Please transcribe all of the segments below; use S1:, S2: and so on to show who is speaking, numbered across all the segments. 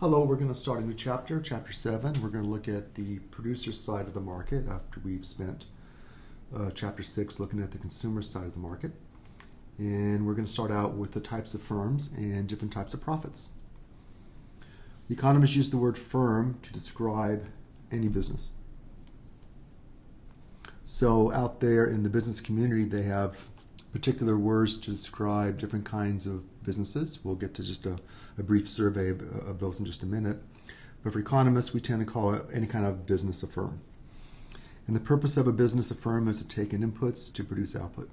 S1: Hello, we're going to start a new chapter, chapter 7. We're going to look at the producer side of the market after we've spent chapter 6 looking at the consumer side of the market. And we're going to start out with the types of firms and different types of profits. Economists use the word firm to describe any business. So out there in the business community, they have particular words to describe different kinds of businesses. We'll get to just a brief survey of those in just a minute. But for economists, we tend to call any kind of business a firm. And the purpose of a business a firm is to take in inputs to produce output.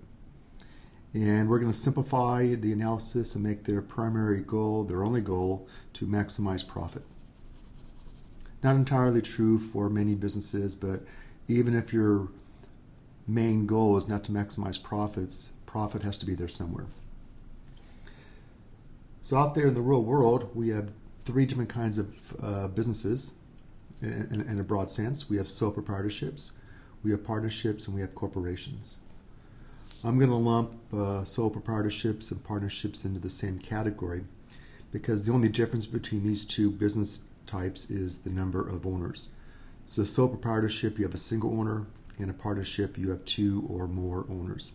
S1: And we're going to simplify the analysis and make their primary goal, their only goal, to maximize profit. Not entirely true for many businesses, but even if your main goal is not to maximize profits, profit has to be there somewhere. So out there in the real world, we have three different kinds of businesses in a broad sense. We have sole proprietorships, we have partnerships, and we have corporations. I'm going to lump sole proprietorships and partnerships into the same category because the only difference between these two business types is the number of owners. So sole proprietorship, you have a single owner. In a partnership, you have two or more owners.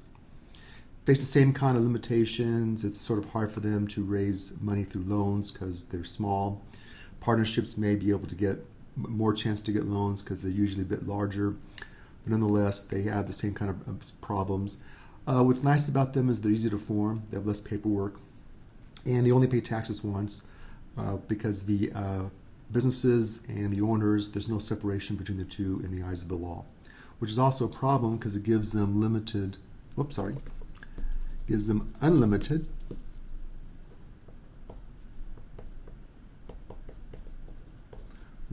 S1: Face the same kind of limitations. It's sort of hard for them to raise money through loans because they're small. Partnerships may be able to get more chance to get loans because they're usually a bit larger. But nonetheless, they have the same kind of problems. What's nice about them is they're easy to form. They have less paperwork. And they only pay taxes once because the businesses and the owners, there's no separation between the two in the eyes of the law, which is also a problem because it gives them unlimited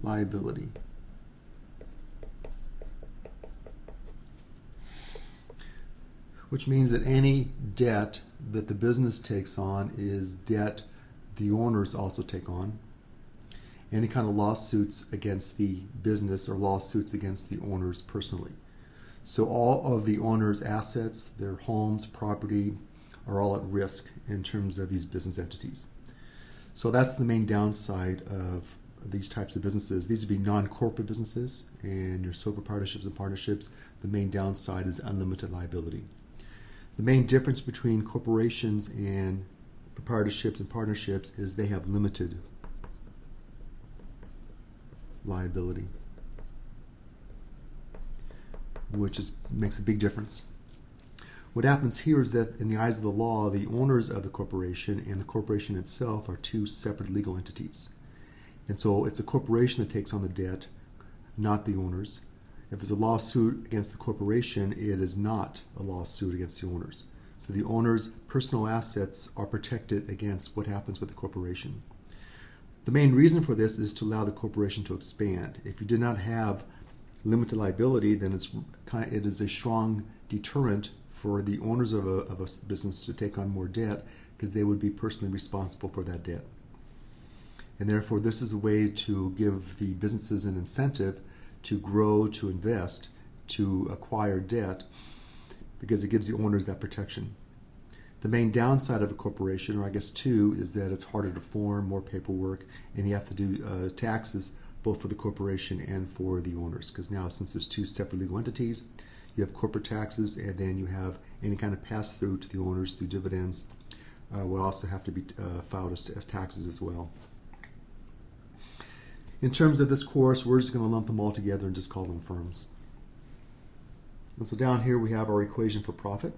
S1: liability. Which means that any debt that the business takes on is debt the owners also take on. Any kind of lawsuits against the business or lawsuits against the owners personally. So all of the owners' assets, their homes, property, are all at risk in terms of these business entities. So that's the main downside of these types of businesses. These would be non-corporate businesses, and your sole proprietorships and partnerships, the main downside is unlimited liability. The main difference between corporations and proprietorships and partnerships is they have limited liability, which makes a big difference. What happens here is that in the eyes of the law, the owners of the corporation and the corporation itself are two separate legal entities. And so it's a corporation that takes on the debt, not the owners. If it's a lawsuit against the corporation, it is not a lawsuit against the owners. So the owner's personal assets are protected against what happens with the corporation. The main reason for this is to allow the corporation to expand. If you did not have limited liability, then it is a strong deterrent for the owners of a business to take on more debt because they would be personally responsible for that debt. And therefore, this is a way to give the businesses an incentive to grow, to invest, to acquire debt because it gives the owners that protection. The main downside of a corporation, or I guess two, is that it's harder to form, more paperwork, and you have to do taxes both for the corporation and for the owners. Because now, since there's two separate legal entities, you have corporate taxes, and then you have any kind of pass-through to the owners through dividends will also have to be filed as taxes as well. In terms of this course, we're just going to lump them all together and just call them firms. And so down here we have our equation for profit.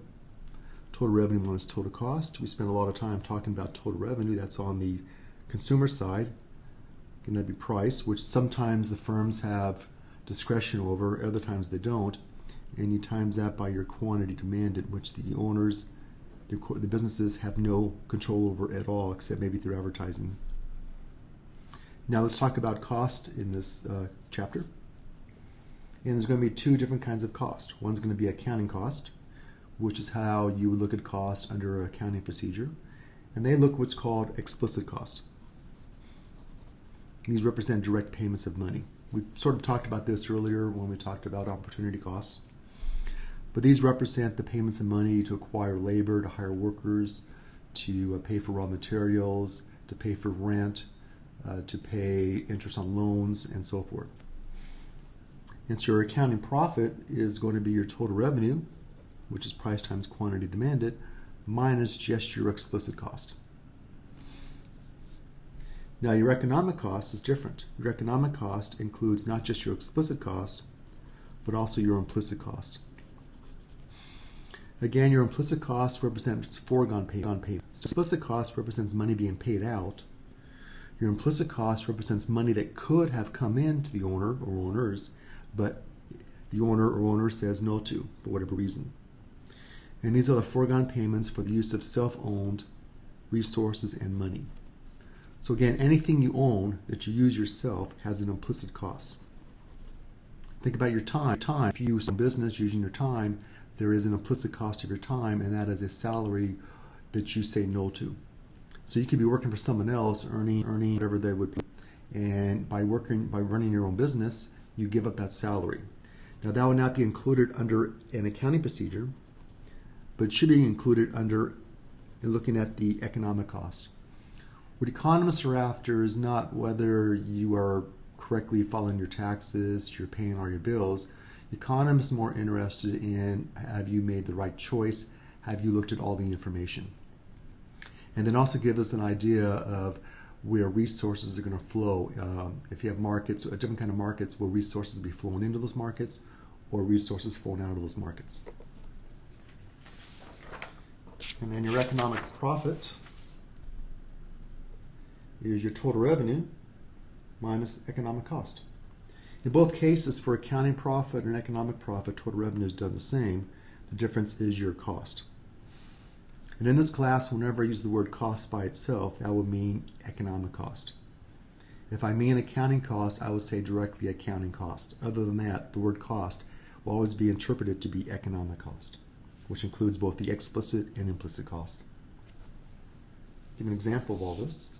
S1: Total revenue minus total cost. We spend a lot of time talking about total revenue. That's on the consumer side. Can that be price, which sometimes the firms have discretion over, other times they don't. And you times that by your quantity demanded, which the owners, the businesses have no control over at all, except maybe through advertising. Now let's talk about cost in this chapter. And there's going to be two different kinds of cost. One's going to be accounting cost, which is how you would look at cost under an accounting procedure. And they look what's called explicit cost. These represent direct payments of money. We sort of talked about this earlier when we talked about opportunity costs. But these represent the payments of money to acquire labor, to hire workers, to pay for raw materials, to pay for rent, to pay interest on loans and so forth. And so your accounting profit is going to be your total revenue, which is price times quantity demanded, minus just your explicit cost. Now your economic cost is different. Your economic cost includes not just your explicit cost, but also your implicit cost. Again, your implicit cost represents foregone payment. So explicit cost represents money being paid out. Your implicit cost represents money that could have come in to the owner or owners, but the owner or owner says no to, for whatever reason. And these are the foregone payments for the use of self-owned resources and money. So again, anything you own that you use yourself has an implicit cost. Think about your time. If you use some business using your time, there is an implicit cost of your time, and that is a salary that you say no to. So you could be working for someone else, earning whatever they would be, and by running your own business, you give up that salary. Now that would not be included under an accounting procedure, but it should be included under looking at the economic cost. What economists are after is not whether you are correctly filing your taxes, you're paying all your bills. Economists are more interested in, have you made the right choice? Have you looked at all the information? And then also give us an idea of where resources are going to flow. If you have markets, a different kind of markets, will resources be flowing into those markets or resources flowing out of those markets? And then your economic profit is your total revenue minus economic cost. In both cases, for accounting profit and economic profit, total revenue is done the same. The difference is your cost. And in this class, whenever I use the word cost by itself, that will mean economic cost. If I mean accounting cost, I would say directly accounting cost. Other than that, the word cost will always be interpreted to be economic cost, which includes both the explicit and implicit cost. Give an example of all this.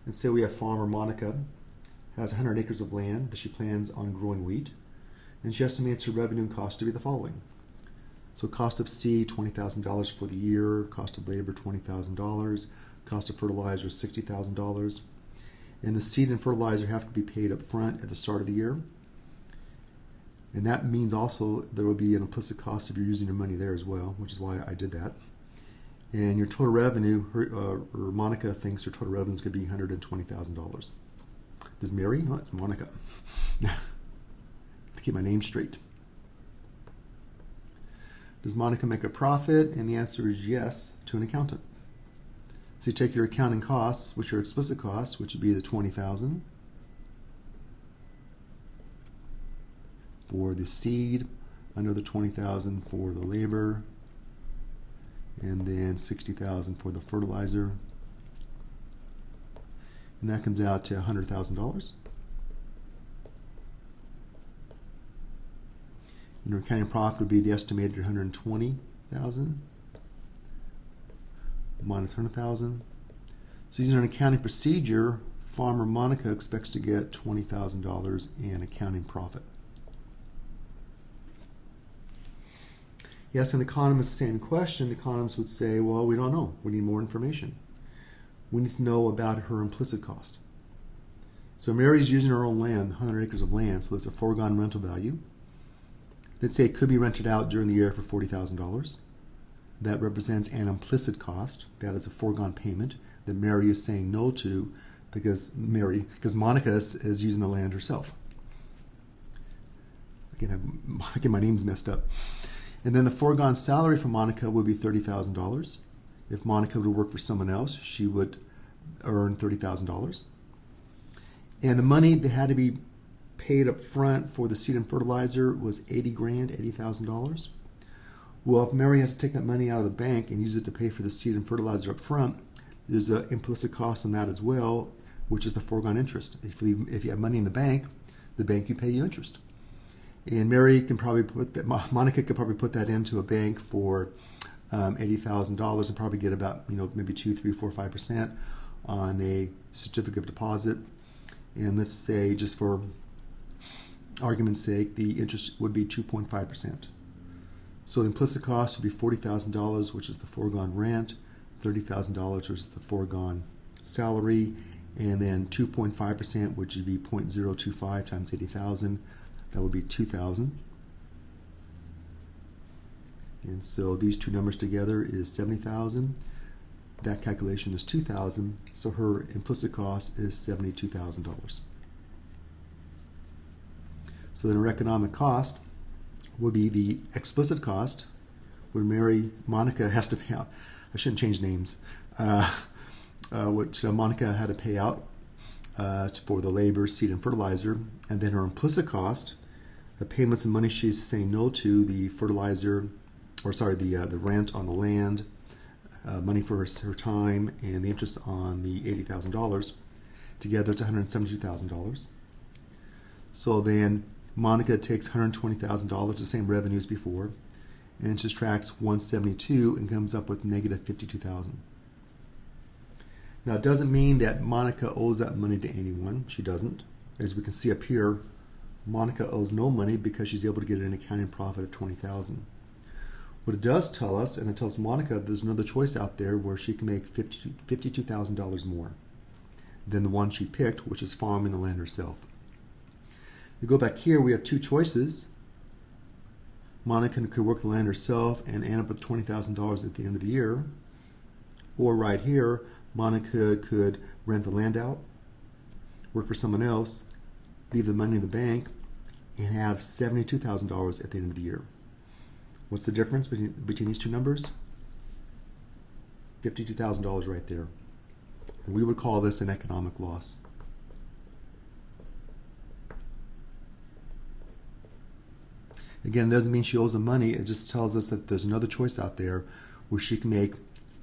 S1: Let's say we have farmer Monica, has 100 acres of land that she plans on growing wheat, and she estimates her revenue and cost to be the following. So cost of seed, $20,000 for the year, cost of labor, $20,000, cost of fertilizer, $60,000. And the seed and fertilizer have to be paid up front at the start of the year. And that means also there will be an implicit cost if you're using your money there as well, which is why I did that. And your total revenue, Monica thinks her total revenue is going to be $120,000. Does Mary? No, it's Monica. To keep my name straight. Does Monica make a profit? And the answer is yes, to an accountant. So you take your accounting costs, which are explicit costs, which would be the $20,000 for the seed, another $20,000 for the labor, and then $60,000 for the fertilizer. And that comes out to $100,000. And your accounting profit would be the estimated $120,000 minus $100,000. So using an accounting procedure, farmer Monica expects to get $20,000 in accounting profit. You ask an economist the same question, the economist would say, well, we don't know. We need more information. We need to know about her implicit cost. So Mary's using her own land, 100 acres of land, so that's a foregone rental value. Let's say it could be rented out during the year for $40,000. That represents an implicit cost. That is a foregone payment that Mary is saying no to because Monica is using the land herself. Again, my name's messed up. And then the foregone salary for Monica would be $30,000. If Monica would work for someone else, she would earn $30,000. And the money that had to be paid up front for the seed and fertilizer was $80,000. Well, if Mary has to take that money out of the bank and use it to pay for the seed and fertilizer up front, there's an implicit cost on that as well, which is the foregone interest. If you have money in the bank you pay you interest. And Monica could probably put that into a bank for $80,000 and probably get about maybe 2, 3, 4, 5% on a certificate of deposit. And let's say, just for argument's sake, the interest would be 2.5%. So the implicit cost would be $40,000, which is the foregone rent, $30,000, which is the foregone salary, and then 2.5%, which would be 0.025 times 80,000. That would be 2,000. And so these two numbers together is 70,000. That calculation is 2,000, so her implicit cost is $72,000. So then her economic cost would be the explicit cost, where Monica has to pay out. I shouldn't change names. Which Monica had to pay out for the labor, seed, and fertilizer, and then her implicit cost, the payments and money she's saying no to, the fertilizer, the rent on the land, money for her time, and the interest on the $80,000. Together, it's $172,000. So then Monica takes $120,000, the same revenue as before, and subtracts 172 and comes up with negative $52,000. Now, it doesn't mean that Monica owes that money to anyone. She doesn't. As we can see up here, Monica owes no money because she's able to get an accounting profit of $20,000. What it does tell us, and it tells Monica there's another choice out there where she can make $52,000 more than the one she picked, which is farming the land herself. We go back here, we have two choices. Monica could work the land herself and end up with $20,000 at the end of the year. Or right here, Monica could rent the land out, work for someone else, leave the money in the bank, and have $72,000 at the end of the year. What's the difference between these two numbers? $52,000 right there. And we would call this an economic loss. Again, it doesn't mean she owes them money. It just tells us that there's another choice out there where she can make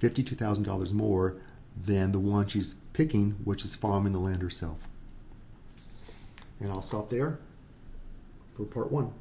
S1: $52,000 more than the one she's picking, which is farming the land herself. And I'll stop there for part 1.